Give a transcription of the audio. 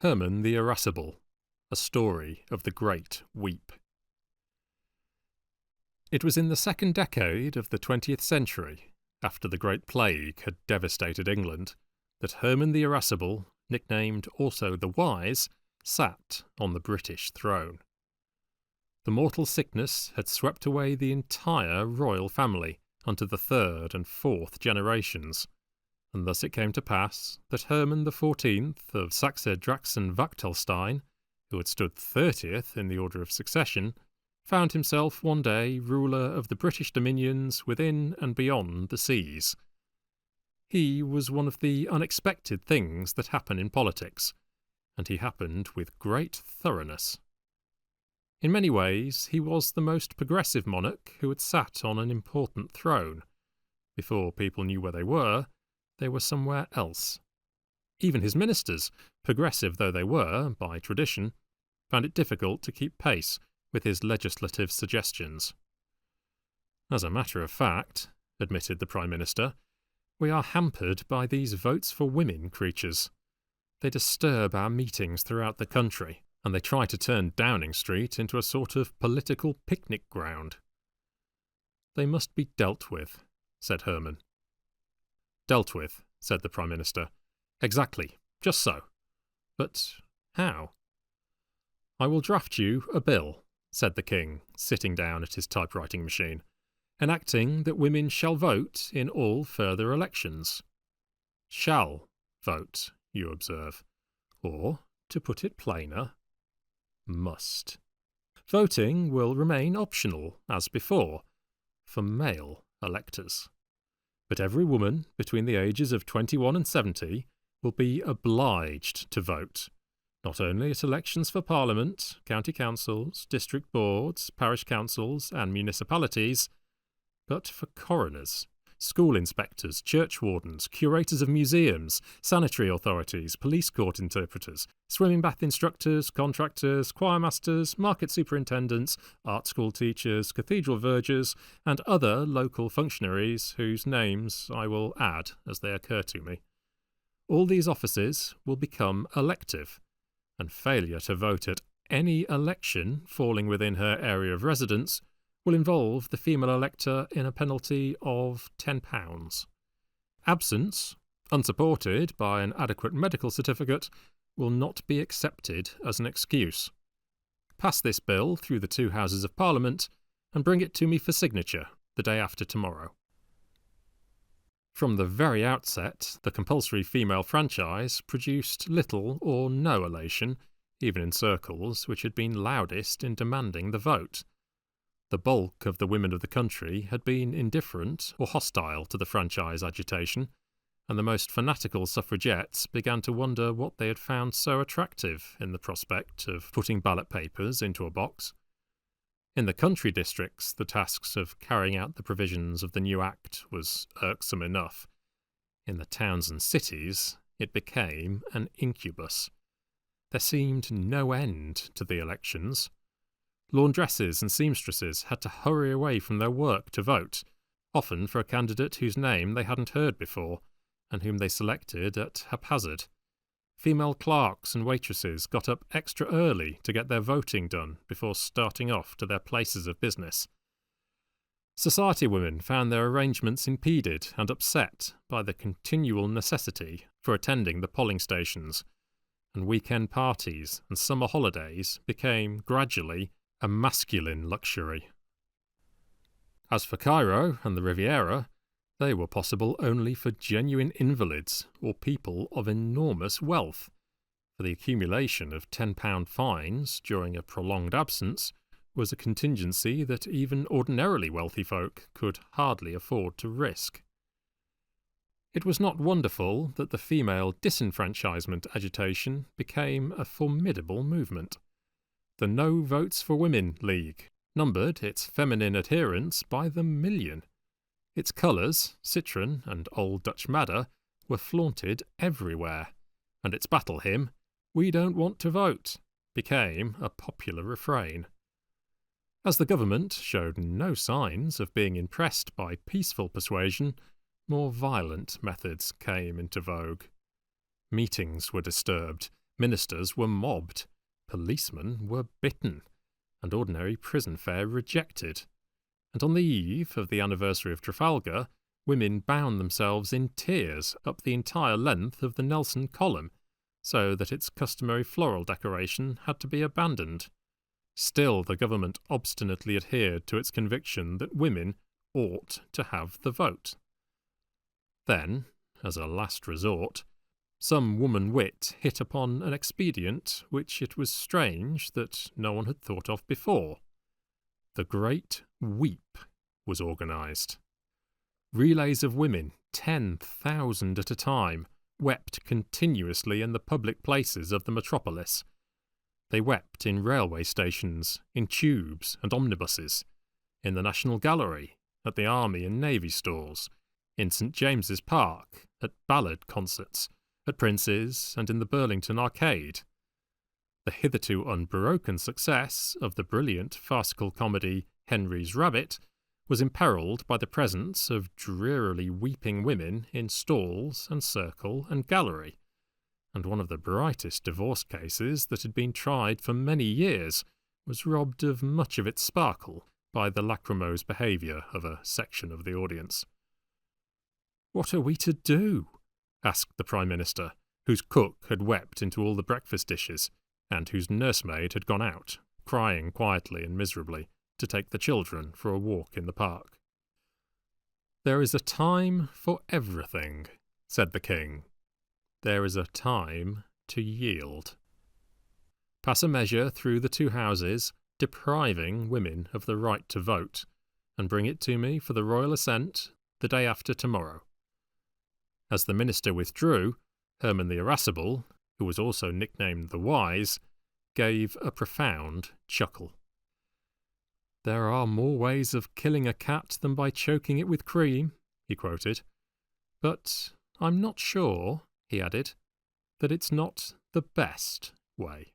Herman the Irascible, A Story of the Great Weep. It was in the second decade of the 20th century, after the Great Plague had devastated England, that Herman the Irascible, nicknamed also the Wise, sat on the British throne. The mortal sickness had swept away the entire royal family unto the third and fourth generations, and thus it came to pass that Herman the 14th of Saxe-Draxen-Wachtelstein, who had stood 30th in the order of succession, found himself one day ruler of the British dominions within and beyond the seas. He was one of the unexpected things that happen in politics, and he happened with great thoroughness. In many ways, he was the most progressive monarch who had sat on an important throne. Before people knew where they were somewhere else. Even his ministers, progressive though they were, by tradition, found it difficult to keep pace with his legislative suggestions. As a matter of fact, admitted the Prime Minister, we are hampered by these votes for women creatures. They disturb our meetings throughout the country, and they try to turn Downing Street into a sort of political picnic ground. They must be dealt with, said Herman. Dealt with, said the Prime Minister. Exactly, just so. But how? I will draft you a bill, said the King, sitting down at his typewriting machine, enacting that women shall vote in all further elections. Shall vote, you observe. Or, to put it plainer, must. Voting will remain optional, as before, for male electors. But every woman between the ages of 21 and 70 will be obliged to vote, not only at elections for Parliament, county councils, district boards, parish councils and municipalities, but for coroners, school inspectors, church wardens, curators of museums, sanitary authorities, police court interpreters, swimming bath instructors, contractors, choir masters, market superintendents, art school teachers, cathedral vergers, and other local functionaries whose names I will add as they occur to me. All these offices will become elective, and failure to vote at any election falling within her area of residence will involve the female elector in a penalty of £10. Absence, unsupported by an adequate medical certificate, will not be accepted as an excuse. Pass this bill through the two Houses of Parliament and bring it to me for signature the day after tomorrow. From the very outset, the compulsory female franchise produced little or no elation, even in circles which had been loudest in demanding the vote. The bulk of the women of the country had been indifferent or hostile to the franchise agitation, and the most fanatical suffragettes began to wonder what they had found so attractive in the prospect of putting ballot papers into a box. In the country districts, the tasks of carrying out the provisions of the new Act was irksome enough. In the towns and cities, it became an incubus. There seemed no end to the elections. Laundresses and seamstresses had to hurry away from their work to vote, often for a candidate whose name they hadn't heard before, and whom they selected at haphazard. Female clerks and waitresses got up extra early to get their voting done before starting off to their places of business. Society women found their arrangements impeded and upset by the continual necessity for attending the polling stations, and weekend parties and summer holidays became gradually a masculine luxury. As for Cairo and the Riviera, they were possible only for genuine invalids or people of enormous wealth, for the accumulation of £10 fines during a prolonged absence was a contingency that even ordinarily wealthy folk could hardly afford to risk. It was not wonderful that the female disenfranchisement agitation became a formidable movement. The No Votes for Women League numbered its feminine adherents by the million. Its colours, citron and old Dutch madder, were flaunted everywhere, and its battle hymn, "We don't want to vote," became a popular refrain. As the government showed no signs of being impressed by peaceful persuasion, more violent methods came into vogue. Meetings were disturbed, Ministers were mobbed, policemen were bitten, and ordinary prison fare rejected. And on the eve of the anniversary of Trafalgar, women bound themselves in tears up the entire length of the Nelson column, so that its customary floral decoration had to be abandoned. Still, the government obstinately adhered to its conviction that women ought to have the vote. Then, as a last resort, some woman wit hit upon an expedient which it was strange that no one had thought of before. The Great Weep was organised. Relays of women, 10,000 at a time, wept continuously in the public places of the metropolis. They wept in railway stations, in tubes and omnibuses, in the National Gallery, at the Army and Navy stores, in St James's Park, at ballad concerts, at Prince's and in the Burlington Arcade. The hitherto unbroken success of the brilliant farcical comedy Henry's Rabbit was imperilled by the presence of drearily weeping women in stalls and circle and gallery, and one of the brightest divorce cases that had been tried for many years was robbed of much of its sparkle by the lachrymose behaviour of a section of the audience. "What are we to do?" asked the Prime Minister, whose cook had wept into all the breakfast dishes, and whose nursemaid had gone out, crying quietly and miserably, to take the children for a walk in the park. "There is a time for everything," said the King. "There is a time to yield. Pass a measure through the two houses depriving women of the right to vote, and bring it to me for the royal assent the day after tomorrow." As the minister withdrew, Herman the Irascible, who was also nicknamed the Wise, gave a profound chuckle. "There are more ways of killing a cat than by choking it with cream," he quoted. "But I'm not sure," he added, "that it's not the best way."